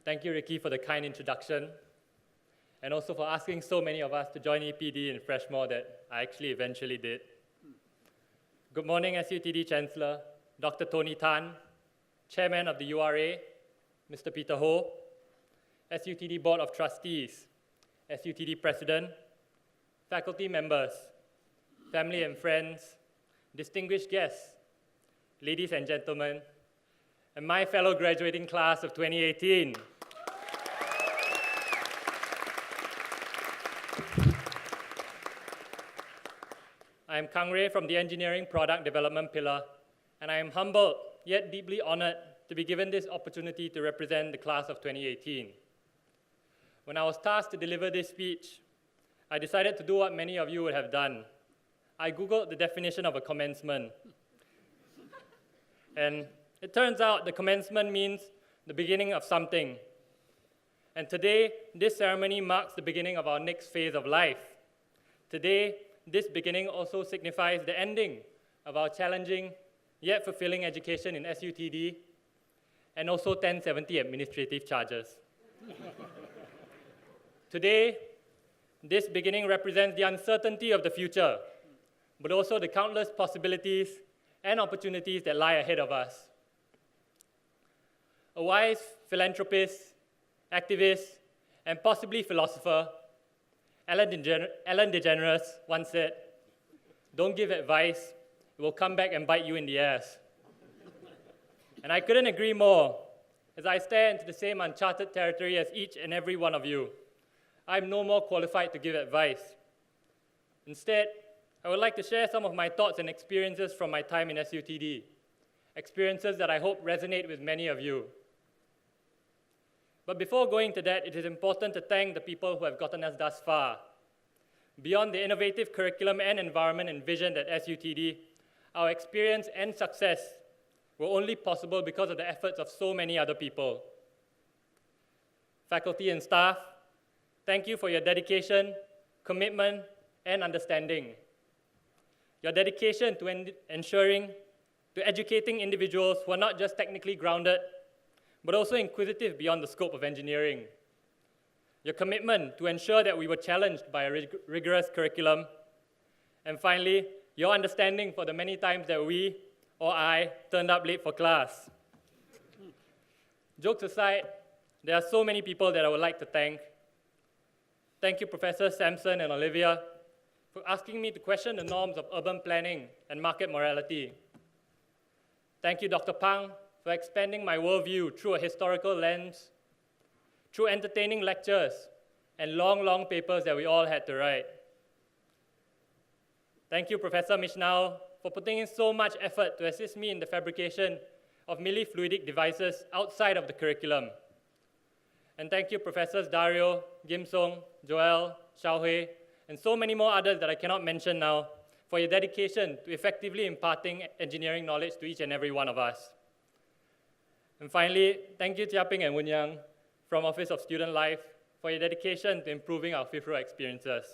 Thank you, Ricky, for the kind introduction, and also for asking so many of us to join EPD in Freshmore that I actually eventually did. Good morning, SUTD Chancellor, Dr. Tony Tan, Chairman of the URA, Mr. Peter Ho, SUTD Board of Trustees, SUTD President, faculty members, family and friends, distinguished guests, ladies and gentlemen, and my fellow graduating class of 2018. I am Kang Raye from the Engineering Product Development Pillar, and I am humbled yet deeply honored to be given this opportunity to represent the class of 2018. When I was tasked to deliver this speech, I decided to do what many of you would have done. I Googled the definition of a commencement. And it turns out the commencement means the beginning of something. And today, this ceremony marks the beginning of our next phase of life. Today, this beginning also signifies the ending of our challenging yet fulfilling education in SUTD and also 1070 administrative charges. Today, this beginning represents the uncertainty of the future, but also the countless possibilities and opportunities that lie ahead of us. A wise philanthropist, activist, and possibly philosopher, Ellen DeGeneres once said, "Don't give advice, it will come back and bite you in the ass." And I couldn't agree more. As I stare into the same uncharted territory as each and every one of you, I'm no more qualified to give advice. Instead, I would like to share some of my thoughts and experiences from my time in SUTD, experiences that I hope resonate with many of you. But before going to that, it is important to thank the people who have gotten us thus far. Beyond the innovative curriculum and environment envisioned at SUTD, our experience and success were only possible because of the efforts of so many other people. Faculty and staff, thank you for your dedication, commitment, and understanding. Your dedication to educating individuals who are not just technically grounded, but also inquisitive beyond the scope of engineering. Your commitment to ensure that we were challenged by a rigorous curriculum. And finally, your understanding for the many times that we, or I, turned up late for class. Jokes aside, there are so many people that I would like to thank. Thank you, Professors Sampson and Olivia, for asking me to question the norms of urban planning and market morality. Thank you, Dr. Pang, for expanding my worldview through a historical lens, through entertaining lectures and long papers that we all had to write. Thank you, Professor Mishnao, for putting in so much effort to assist me in the fabrication of millifluidic devices outside of the curriculum. And thank you, Professors Dario, Gim Song, Joel, Xiaohui, and so many more others that I cannot mention now, for your dedication to effectively imparting engineering knowledge to each and every one of us. And finally, thank you, Chia Ping and Woon Yang from Office of Student Life for your dedication to improving our fifth row experiences.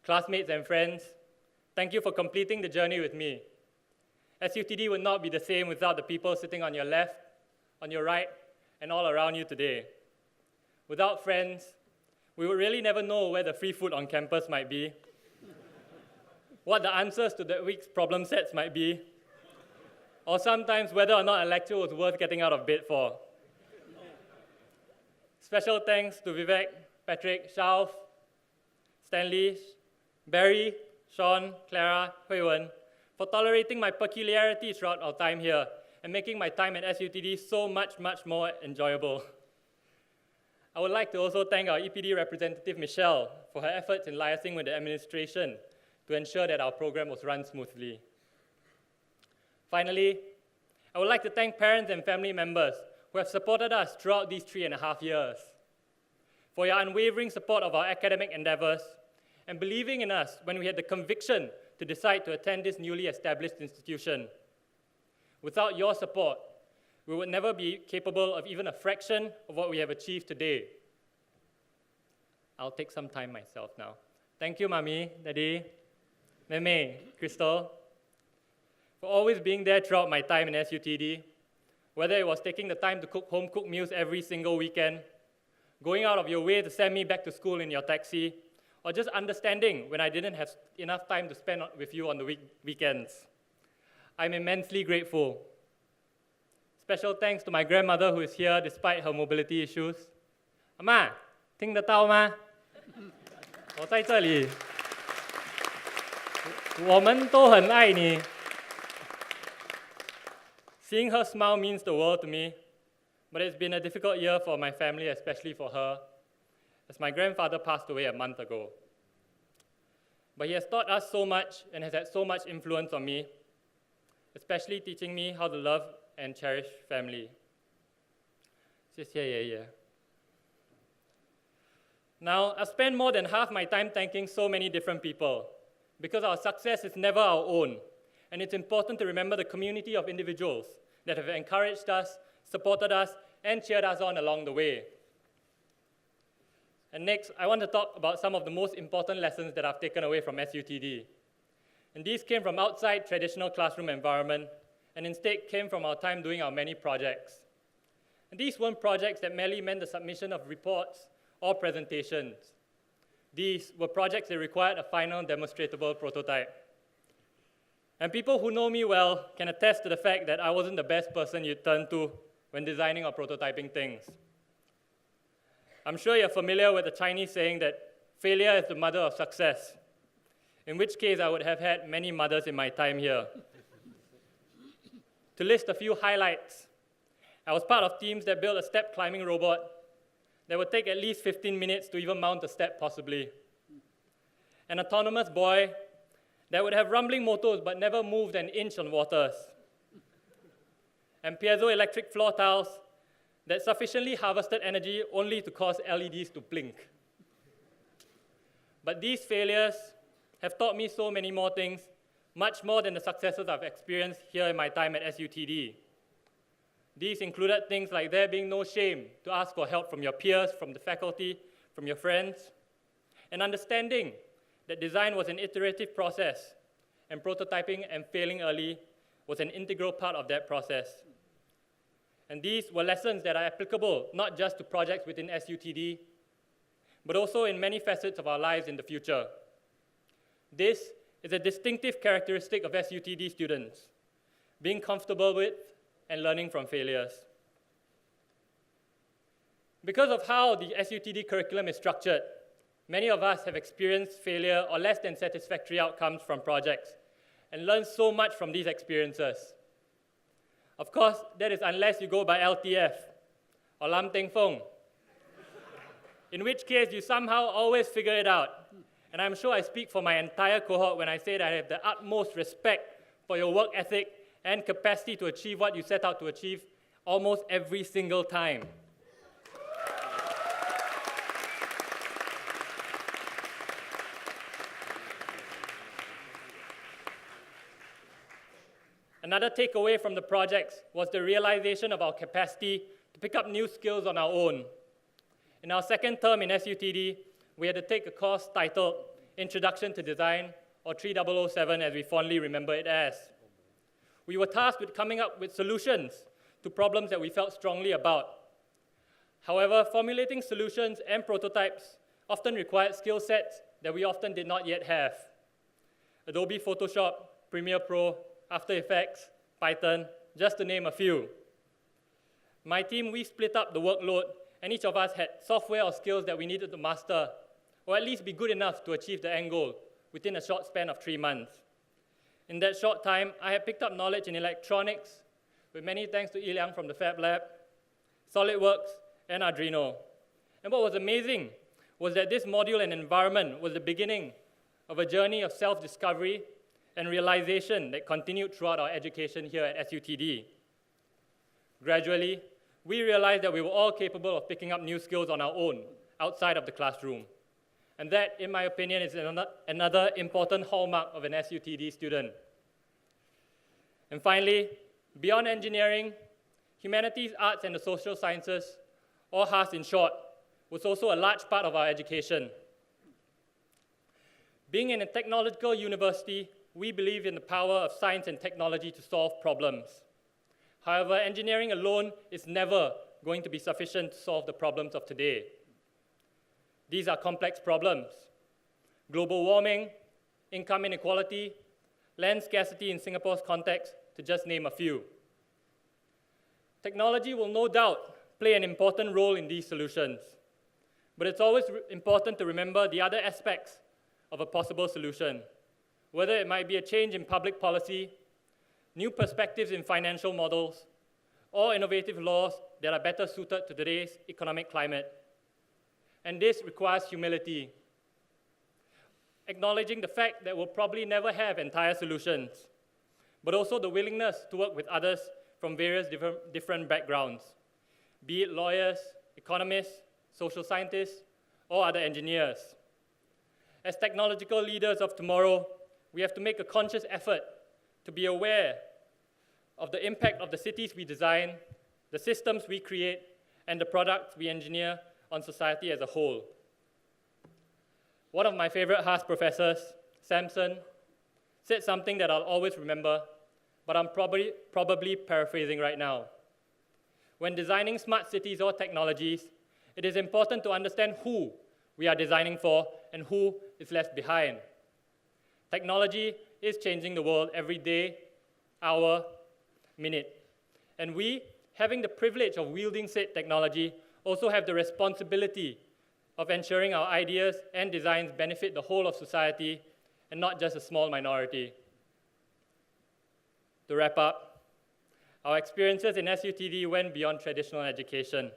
Classmates and friends, thank you for completing the journey with me. SUTD would not be the same without the people sitting on your left, on your right, and all around you today. Without friends, we would really never know where the free food on campus might be, what the answers to the week's problem sets might be, or sometimes whether or not a lecture was worth getting out of bed for. Special thanks to Vivek, Patrick, Shauf, Stanley, Barry, Sean, Clara, Hui Wen, for tolerating my peculiarities throughout our time here and making my time at SUTD so much more enjoyable. I would like to also thank our EPD representative, Michelle, for her efforts in liaising with the administration to ensure that our program was run smoothly. Finally, I would like to thank parents and family members who have supported us throughout these 3.5 years, for your unwavering support of our academic endeavors and believing in us when we had the conviction to decide to attend this newly established institution. Without your support, we would never be capable of even a fraction of what we have achieved today. I'll take some time myself now. Thank you, Mami, Daddy, Meme, Crystal, for always being there throughout my time in SUTD, whether it was taking the time to cook home-cooked meals every single weekend, going out of your way to send me back to school in your taxi, or just understanding when I didn't have enough time to spend with you on the weekends. I'm immensely grateful. Special thanks to my grandmother who is here despite her mobility issues. 阿嬷，听得到吗？我在这里。我们都很爱你。Seeing her smile means the world to me, but it's been a difficult year for my family, especially for her, as my grandfather passed away a month ago. But he has taught us so much and has had so much influence on me, especially teaching me how to love and cherish family. 谢谢爷爷。Now, I've spent more than half my time thanking so many different people, because our success is never our own, and it's important to remember the community of individuals that have encouraged us, supported us, and cheered us on along the way. And next, I want to talk about some of the most important lessons that I've taken away from SUTD. And these came from outside traditional classroom environment, and instead came from our time doing our many projects. And these weren't projects that merely meant the submission of reports or presentations. These were projects that required a final demonstrable prototype. And people who know me well can attest to the fact that I wasn't the best person you'd turn to when designing or prototyping things. I'm sure you're familiar with the Chinese saying that failure is the mother of success, in which case I would have had many mothers in my time here. To list a few highlights, I was part of teams that built a step climbing robot that would take at least 15 minutes to even mount a step possibly. An autonomous buoy that would have rumbling motors but never moved an inch on waters. And piezoelectric floor tiles that sufficiently harvested energy only to cause LEDs to blink. But these failures have taught me so many more things, much more than the successes I've experienced here in my time at SUTD. These included things like there being no shame to ask for help from your peers, from the faculty, from your friends, and understanding that design was an iterative process, and prototyping and failing early was an integral part of that process. And these were lessons that are applicable not just to projects within SUTD, but also in many facets of our lives in the future. This is a distinctive characteristic of SUTD students, being comfortable with and learning from failures. Because of how the SUTD curriculum is structured, many of us have experienced failure or less than satisfactory outcomes from projects and learned so much from these experiences. Of course, that is unless you go by LTF or Lam Teng Fong, in which case you somehow always figure it out. And I'm sure I speak for my entire cohort when I say that I have the utmost respect for your work ethic and capacity to achieve what you set out to achieve almost every single time. Another takeaway from the projects was the realization of our capacity to pick up new skills on our own. In our second term in SUTD, we had to take a course titled Introduction to Design, or 3007 as we fondly remember it as. We were tasked with coming up with solutions to problems that we felt strongly about. However, formulating solutions and prototypes often required skill sets that we often did not yet have. Adobe Photoshop, Premiere Pro, After Effects, Python, just to name a few. My team, we split up the workload, and each of us had software or skills that we needed to master, or at least be good enough to achieve the end goal within a short span of 3 months. In that short time, I had picked up knowledge in electronics, with many thanks to Liang from the Fab Lab, SolidWorks, and Arduino. And what was amazing was that this module and environment was the beginning of a journey of self-discovery and realization that continued throughout our education here at SUTD. Gradually, we realized that we were all capable of picking up new skills on our own, outside of the classroom. And that, in my opinion, is another important hallmark of an SUTD student. And finally, beyond engineering, humanities, arts, and the social sciences, or HAS in short, was also a large part of our education. Being in a technological university, we believe in the power of science and technology to solve problems. However, engineering alone is never going to be sufficient to solve the problems of today. These are complex problems: global warming, income inequality, land scarcity in Singapore's context, to just name a few. Technology will no doubt play an important role in these solutions, but it's always important to remember the other aspects of a possible solution, whether it might be a change in public policy, new perspectives in financial models, or innovative laws that are better suited to today's economic climate. And this requires humility, acknowledging the fact that we'll probably never have entire solutions, but also the willingness to work with others from various different backgrounds, be it lawyers, economists, social scientists, or other engineers. As technological leaders of tomorrow, we have to make a conscious effort to be aware of the impact of the cities we design, the systems we create, and the products we engineer on society as a whole. One of my favorite Haas professors, Samson, said something that I'll always remember, but I'm probably paraphrasing right now. When designing smart cities or technologies, it is important to understand who we are designing for and who is left behind. Technology is changing the world every day, hour, minute. And we, having the privilege of wielding said technology, also have the responsibility of ensuring our ideas and designs benefit the whole of society and not just a small minority. To wrap up, our experiences in SUTD went beyond traditional education.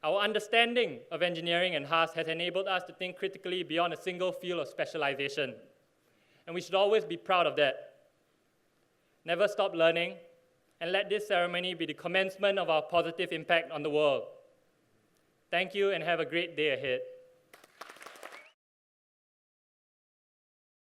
Our understanding of engineering and Haas has enabled us to think critically beyond a single field of specialization. And we should always be proud of that. Never stop learning, and let this ceremony be the commencement of our positive impact on the world. Thank you, and have a great day ahead.